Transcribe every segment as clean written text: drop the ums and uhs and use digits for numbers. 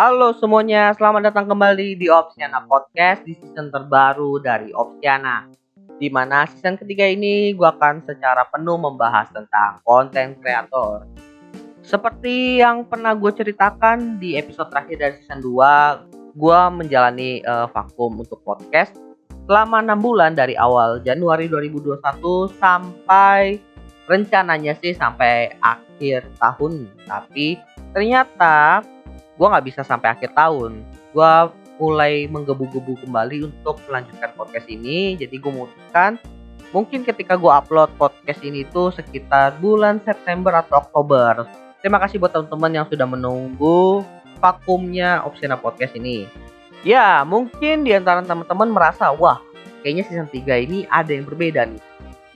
Halo semuanya, selamat datang kembali di Opsiana Podcast di season terbaru dari Opsiana. Di mana season ketiga ini gue akan secara penuh membahas tentang konten kreator. Seperti yang pernah gue ceritakan di episode terakhir dari season 2, gue menjalani vakum untuk podcast selama 6 bulan dari awal Januari 2021 sampai rencananya sih sampai akhir tahun. Tapi ternyata gue nggak bisa sampai akhir tahun. Gue mulai menggebu-gebu kembali untuk melanjutkan podcast ini. Jadi gue memutuskan mungkin ketika gue upload podcast ini tuh sekitar bulan September atau Oktober. Terima kasih buat teman-teman yang sudah menunggu vakumnya Opsiana Podcast ini. Ya, mungkin di antara teman-teman merasa, wah, kayaknya season 3 ini ada yang berbeda nih.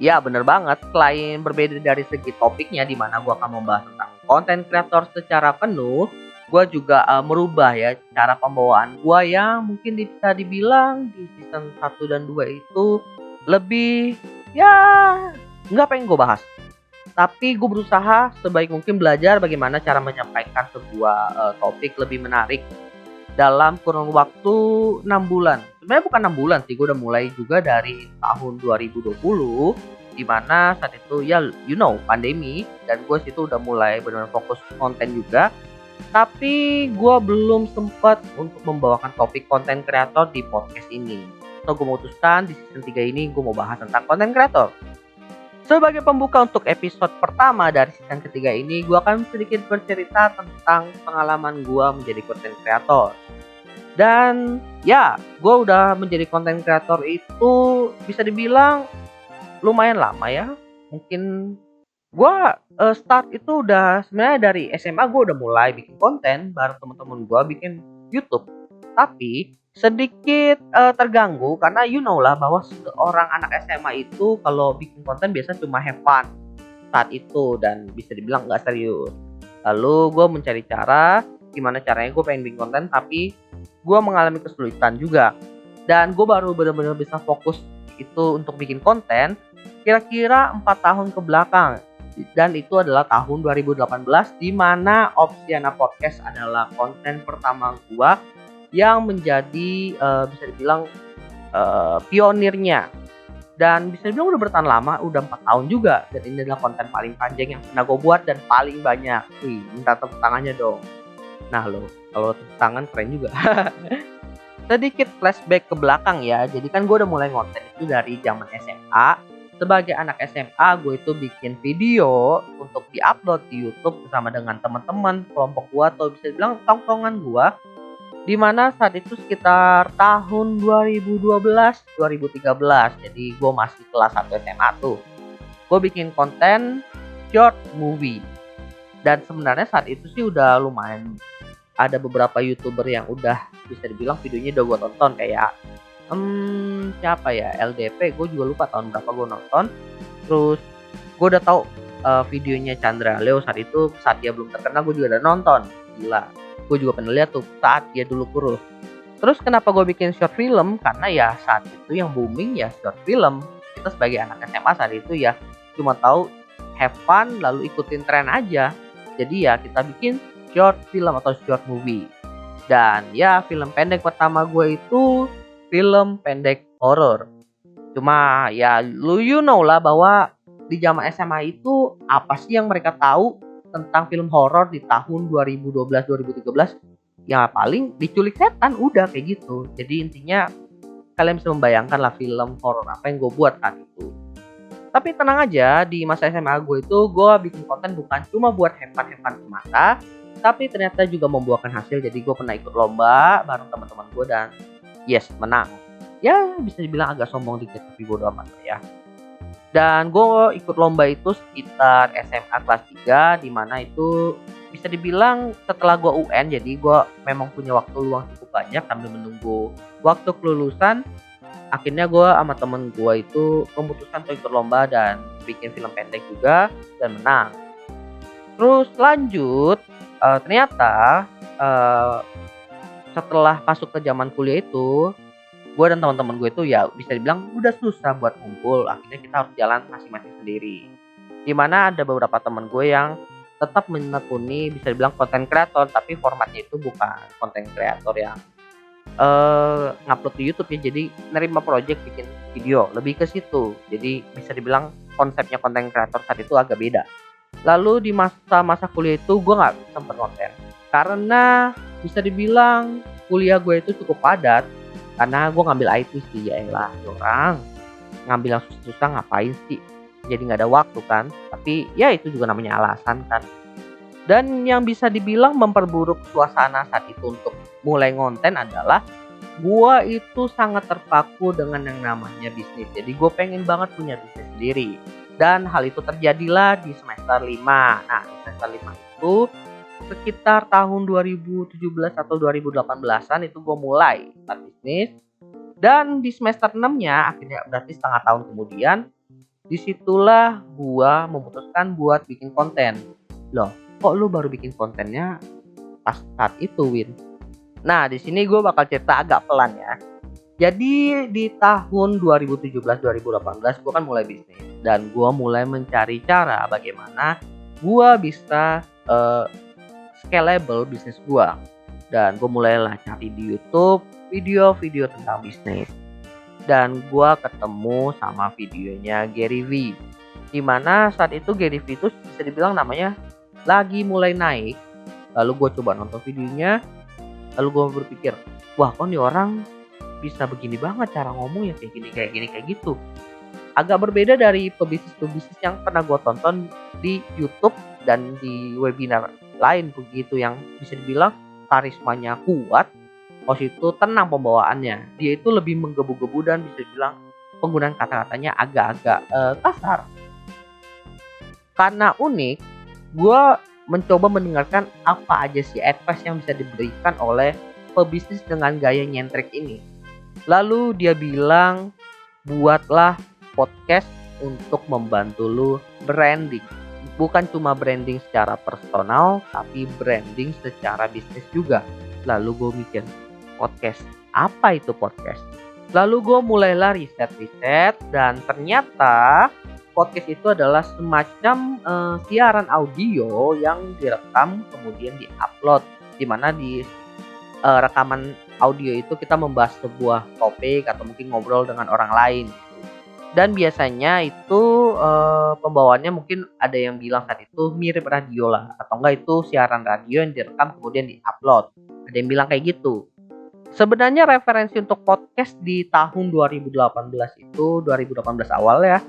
Ya, bener banget. Selain berbeda dari segi topiknya, di mana gue akan membahas tentang konten kreator secara penuh, gue juga merubah ya cara pembawaan gue yang mungkin bisa dibilang di season 1 dan 2 itu lebih ya nggak pengen gue bahas. Tapi gue berusaha sebaik mungkin belajar bagaimana cara menyampaikan sebuah topik lebih menarik dalam kurun waktu 6 bulan. Sebenarnya bukan 6 bulan sih, gue udah mulai juga dari tahun 2020 di mana saat itu ya pandemi, dan gue situ udah mulai benar-benar fokus konten juga. Tapi gue belum sempat untuk membawakan topik konten kreator di podcast ini. So gue memutuskan di season 3 ini gue mau bahas tentang konten kreator. Sebagai pembuka untuk episode pertama dari season ketiga ini, gue akan sedikit bercerita tentang pengalaman gue menjadi konten kreator. Dan ya, gue udah menjadi konten kreator itu bisa dibilang lumayan lama ya. Mungkin gue start itu udah sebenarnya dari SMA, gue udah mulai bikin konten bareng teman-teman gue bikin YouTube. Tapi sedikit terganggu karena lah bahwa seorang anak SMA itu kalau bikin konten biasa cuma have fun saat itu dan bisa dibilang nggak serius. Lalu gue mencari cara gimana caranya gue pengen bikin konten, tapi gue mengalami kesulitan juga. Dan gue baru benar-benar bisa fokus itu untuk bikin konten kira-kira 4 tahun ke belakang. Dan itu adalah tahun 2018 di mana Opsiana Podcast adalah konten pertama gua yang menjadi bisa dibilang pionirnya. Dan bisa dibilang udah bertahan lama, udah 4 tahun juga. Dan ini adalah konten paling panjang yang pernah gue buat dan paling banyak. Wih, minta tepuk tangannya dong. Nah lo, kalau tepuk tangan keren juga. Sedikit flashback ke belakang ya. Jadi kan gue udah mulai konten itu dari zaman SMA. Sebagai anak SMA, gue itu bikin video untuk diupload di YouTube bersama dengan teman-teman kelompok gue atau bisa dibilang tongkongan gue. Dimana saat itu sekitar tahun 2012-2013. Jadi gue masih kelas 1 SMA tuh. Gue bikin konten short movie. Dan sebenarnya saat itu sih udah lumayan ada beberapa YouTuber yang udah bisa dibilang videonya udah gue tonton kayak siapa ya, LDP, gue juga lupa tahun berapa gue nonton. Terus gue udah tahu videonya Chandra Leo saat itu, saat dia belum terkenal gue juga udah nonton. Gila, gue juga pernah lihat tuh saat dia dulu kurus. Terus kenapa gue bikin short film? Karena ya saat itu yang booming ya short film. Kita sebagai anak SMA saat itu ya cuma tahu have fun lalu ikutin tren aja. Jadi ya kita bikin short film atau short movie. Dan ya film pendek pertama gue itu film pendek horor. Cuma ya lah bahwa di zaman SMA itu apa sih yang mereka tahu tentang film horor di tahun 2012-2013? Ya paling diculik setan, udah kayak gitu. Jadi intinya kalian bisa membayangkan lah film horor apa yang gue buat saat itu. Tapi tenang aja, di masa SMA gue itu gue bikin konten bukan cuma buat have fun semata, tapi ternyata juga membuahkan hasil. Jadi gue pernah ikut lomba bareng teman-teman gue dan yes, menang. Ya bisa dibilang agak sombong dikit tapi bodo amat ya. Dan gue ikut lomba itu sekitar SMA kelas 3, di mana itu bisa dibilang setelah gue UN. Jadi gue memang punya waktu luang cukup banyak sambil menunggu waktu kelulusan. Akhirnya gue sama temen gue itu memutuskan untuk ikut lomba dan bikin film pendek juga dan menang. Terus lanjut, ternyata setelah masuk ke zaman kuliah itu, gue dan teman-teman gue itu ya bisa dibilang udah susah buat ngumpul. Akhirnya kita harus jalan masing-masing sendiri. Dimana ada beberapa teman gue yang tetap menekuni bisa dibilang konten kreator, tapi formatnya itu bukan konten kreator yang ngupload di YouTube ya, jadi nerima project bikin video, lebih ke situ. Jadi bisa dibilang konsepnya konten kreator saat itu agak beda. Lalu di masa-masa kuliah itu gue nggak sempet konten, karena bisa dibilang kuliah gue itu cukup padat, karena gue ngambil IT sih, ya elah orang ngambil yang susah-susah ngapain sih, jadi nggak ada waktu kan. Tapi ya itu juga namanya alasan kan. Dan yang bisa dibilang memperburuk suasana saat itu untuk mulai ngonten adalah gua itu sangat terpaku dengan yang namanya bisnis. Jadi gue pengen banget punya bisnis sendiri. Dan hal itu terjadilah di semester 5. Nah, di semester 5 itu sekitar tahun 2017 atau 2018-an itu gue mulai start bisnis. Dan di semester 6-nya akhirnya berarti setengah tahun kemudian, disitulah gua memutuskan buat bikin konten. Loh, kok lu baru bikin kontennya pas saat itu, Win? Nah, di sini gue bakal cerita agak pelan ya. Jadi di tahun 2017-2018 gue kan mulai bisnis, dan gue mulai mencari cara bagaimana gue bisa scalable bisnis gue. Dan gue mulailah cari di YouTube video-video tentang bisnis. Dan gue ketemu sama videonya Gary V. Dimana saat itu Gary V itu bisa dibilang namanya lagi mulai naik. Lalu gue coba nonton videonya. Lalu gue berpikir, wah kok nih orang bisa begini banget cara ngomongnya, kayak gini kayak gitu. Agak berbeda dari pebisnis yang pernah gue tonton di YouTube dan di webinar lain begitu, yang bisa dibilang karismanya kuat, itu tenang pembawaannya. Dia itu lebih menggebu-gebu dan bisa dibilang penggunaan kata-katanya agak-agak kasar. Karena unik, gue mencoba mendengarkan apa aja sih advice yang bisa diberikan oleh pebisnis dengan gaya nyentrik ini. Lalu dia bilang, buatlah podcast untuk membantu lu branding. Bukan cuma branding secara personal, tapi branding secara bisnis juga. Lalu gue mikir, podcast, apa itu podcast? Lalu gue mulailah riset-riset, dan ternyata podcast itu adalah semacam siaran audio yang direkam kemudian diupload, dimana di rekaman audio itu kita membahas sebuah topik atau mungkin ngobrol dengan orang lain. Dan biasanya itu pembawaannya mungkin ada yang bilang saat itu mirip radio lah, atau enggak itu siaran radio yang direkam kemudian diupload. Ada yang bilang kayak gitu. Sebenarnya referensi untuk podcast di tahun 2018 itu, 2018 awal ya,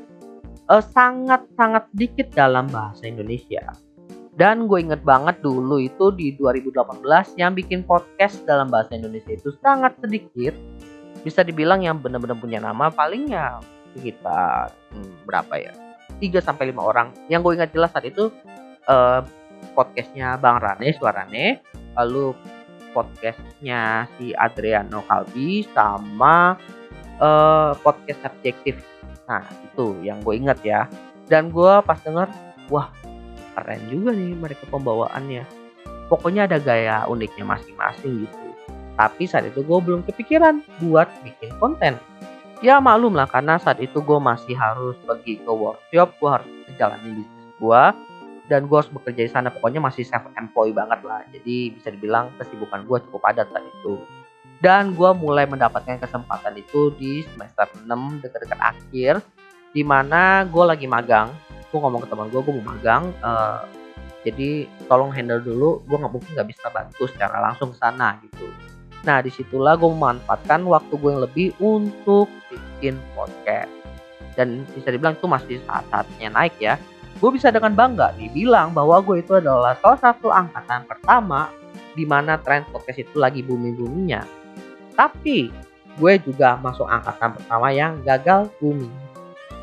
sangat-sangat dikit dalam bahasa Indonesia. Dan gue inget banget dulu itu di 2018 yang bikin podcast dalam bahasa Indonesia itu sangat sedikit. Bisa dibilang yang benar-benar punya nama paling ya sekitar berapa ya, 3-5 orang. Yang gue ingat jelas saat itu podcastnya Bang Rane, Suarane, lalu podcastnya si Adriano Kalbi, sama podcast subjektif. Nah itu yang gue inget ya. Dan gue pas denger, wah keren juga nih mereka pembawaannya. Pokoknya ada gaya uniknya masing-masing gitu. Tapi saat itu gue belum kepikiran buat bikin konten. Ya maklum lah, karena saat itu gue masih harus pergi ke workshop, gue harus menjalani bisnis gue, dan gue harus bekerja di sana. Pokoknya masih self-employed banget lah. Jadi bisa dibilang kesibukan gue cukup padat saat itu. Dan gue mulai mendapatkan kesempatan itu di semester 6 dekat-dekat akhir, dimana gue lagi magang. Gue ngomong ke teman gue mau magang, jadi tolong handle dulu, gue nggak bisa bantu secara langsung ke sana gitu. Nah disitulah gue memanfaatkan waktu gue yang lebih untuk bikin podcast. Dan bisa dibilang itu masih saat-saatnya naik ya. Gue bisa dengan bangga dibilang bahwa gue itu adalah salah satu angkatan pertama di mana tren podcast itu lagi booming-boomingnya. Tapi gue juga masuk angkatan pertama yang gagal booming.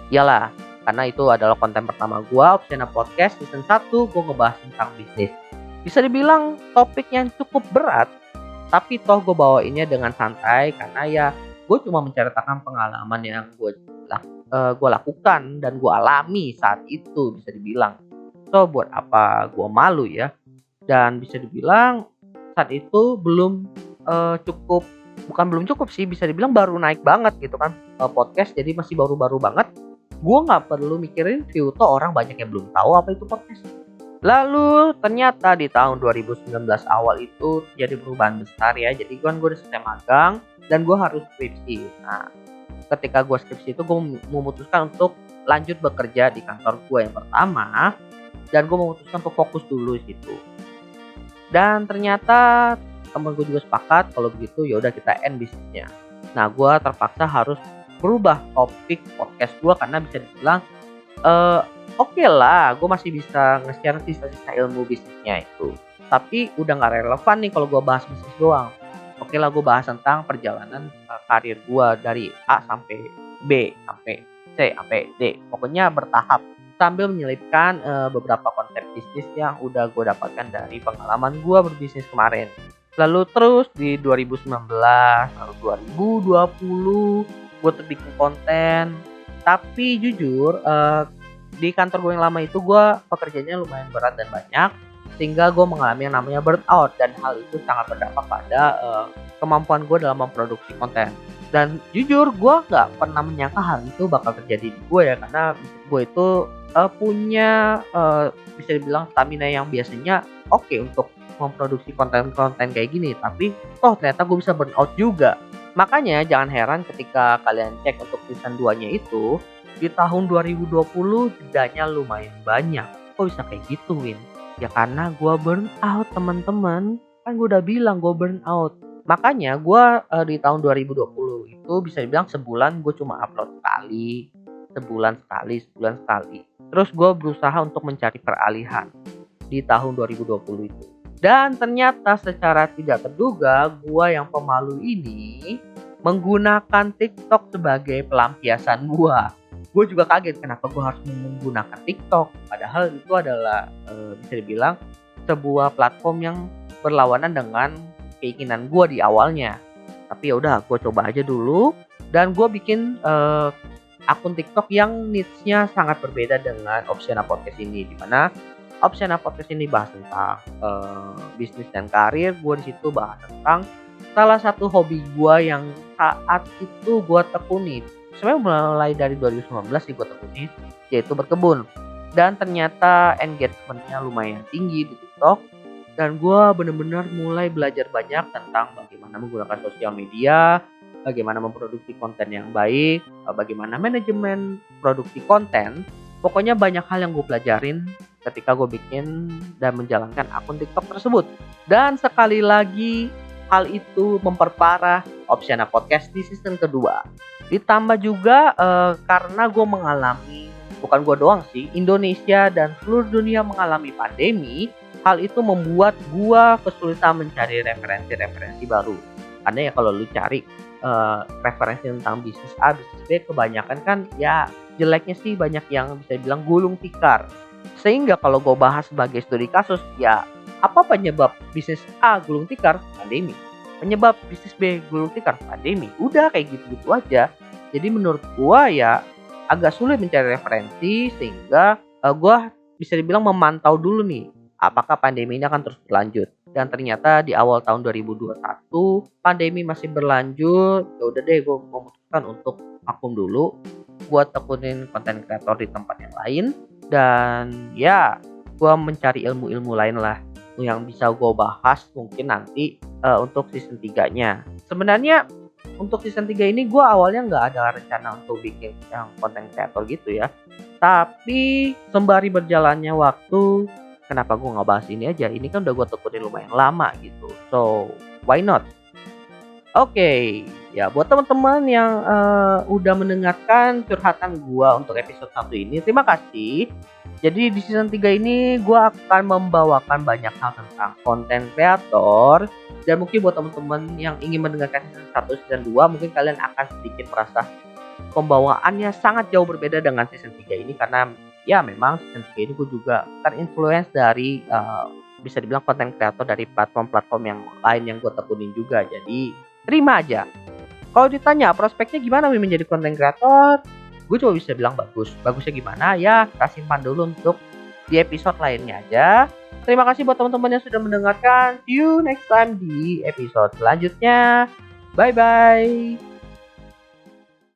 Iyalah, karena itu adalah konten pertama gue, Opsiana Podcast season 1, gue ngebahas tentang bisnis. Bisa dibilang topik yang cukup berat, tapi toh gue bawainnya dengan santai, karena ya gue cuma menceritakan pengalaman yang gue lakukan dan gue alami saat itu, bisa dibilang. So buat apa gue malu ya. Dan bisa dibilang saat itu belum cukup sih, bisa dibilang baru naik banget gitu kan podcast, jadi masih baru-baru banget. Gue nggak perlu mikirin view, toh orang banyak yang belum tahu apa itu podcast. Lalu ternyata di tahun 2019 awal itu terjadi perubahan besar ya. Jadi gue udah selesai magang dan gue harus skripsi. Nah, ketika gue skripsi itu gue memutuskan untuk lanjut bekerja di kantor gue yang pertama, dan gue memutuskan untuk fokus dulu di situ. Dan ternyata temen gue juga sepakat kalau begitu ya udah kita end bisnisnya. Nah, gue terpaksa harus berubah topik podcast gue karena bisa dibilang oke lah, gue masih bisa nge-share sisa-sisa ilmu bisnisnya itu. Tapi udah nggak relevan nih kalau gue bahas bisnis doang. Oke lah, gue bahas tentang perjalanan karir gue dari A sampai B, sampai C, sampai D. Pokoknya bertahap sambil menyelipkan beberapa konsep bisnis yang udah gue dapatkan dari pengalaman gue berbisnis kemarin. Lalu terus di 2019, lalu 2020, gue terbikin konten. Tapi jujur, di kantor gue yang lama itu gue pekerjaannya lumayan berat dan banyak, sehingga gue mengalami yang namanya burnout, dan hal itu sangat berdampak pada kemampuan gue dalam memproduksi konten. Dan jujur gue nggak pernah menyangka hal itu bakal terjadi di gue ya, karena gue itu punya bisa dibilang stamina yang biasanya oke untuk memproduksi konten-konten kayak gini, tapi ternyata gue bisa burnout juga. Makanya jangan heran ketika kalian cek untuk season 2-nya itu di tahun 2020 jedanya lumayan banyak. Kok bisa kayak gitu, Win? Ya karena gue burn out, teman-teman. Kan gue udah bilang gue burn out. Makanya gue di tahun 2020 itu bisa dibilang sebulan gue cuma upload sekali. Sebulan sekali. Terus gue berusaha untuk mencari peralihan di tahun 2020 itu. Dan ternyata secara tidak terduga gue yang pemalu ini menggunakan TikTok sebagai pelampiasan gue. Gue juga kaget kenapa gue harus menggunakan TikTok. Padahal itu adalah bisa dibilang sebuah platform yang berlawanan dengan keinginan gue di awalnya. Tapi ya udah, gue coba aja dulu dan gue bikin akun TikTok yang niche-nya sangat berbeda dengan Opsiana Podcast ini, di mana Opsiana Podcast ini bahas tentang bisnis dan karir. Gue di situ bahas tentang salah satu hobi gue yang saat itu gue tekuni. Sebenarnya mulai dari 2019 sih gue tekuni, yaitu berkebun. Dan ternyata engagement-nya lumayan tinggi di TikTok. Dan gue bener-bener mulai belajar banyak tentang bagaimana menggunakan sosial media, bagaimana memproduksi konten yang baik, bagaimana manajemen produksi konten. Pokoknya banyak hal yang gue pelajarin ketika gue bikin dan menjalankan akun TikTok tersebut. Dan sekali lagi hal itu memperparah Opsiana Podcast di season kedua. Ditambah juga karena gue mengalami, bukan gue doang sih, Indonesia dan seluruh dunia mengalami pandemi. Hal itu membuat gue kesulitan mencari referensi-referensi baru. Karena ya kalau lu cari referensi tentang bisnis A, bisnis B, kebanyakan kan ya jeleknya sih banyak yang bisa dibilang gulung tikar. Sehingga kalau gue bahas sebagai studi kasus, ya apa penyebab bisnis A gulung tikar? Pandemi. Penyebab bisnis B gulung tikar? Pandemi. Udah kayak gitu-gitu aja. Jadi menurut gue ya agak sulit mencari referensi, sehingga gue bisa dibilang memantau dulu nih apakah pandemi ini akan terus berlanjut. Dan ternyata di awal tahun 2021 pandemi masih berlanjut. Ya udah deh, gue memutuskan untuk vakum dulu, buat tekunin konten kreator di tempat yang lain. Dan ya gue mencari ilmu-ilmu lain lah yang bisa gue bahas mungkin nanti untuk season 3-nya. Sebenarnya untuk season 3 ini gue awalnya nggak ada rencana untuk bikin yang konten kreator gitu ya. Tapi sembari berjalannya waktu, kenapa gue nggak bahas ini aja? Ini kan udah gue tekunin lumayan lama gitu. So why not? Oke, ya buat teman-teman yang udah mendengarkan curhatan gue untuk episode 1 ini, terima kasih. Jadi di season 3 ini gue akan membawakan banyak hal tentang konten kreator. Dan mungkin buat teman-teman yang ingin mendengarkan season 1, season 2, mungkin kalian akan sedikit merasa pembawaannya sangat jauh berbeda dengan season 3 ini. Karena ya memang season 3 ini gue juga terinfluence dari bisa dibilang konten kreator dari platform-platform yang lain yang gue tekunin juga. Jadi terima aja. Kalau ditanya prospeknya gimana menjadi konten kreator, gue cuma bisa bilang bagus. Bagusnya gimana ya kita simpan dulu untuk di episode lainnya aja. Terima kasih buat teman-teman yang sudah mendengarkan. See you next time di episode selanjutnya. Bye bye.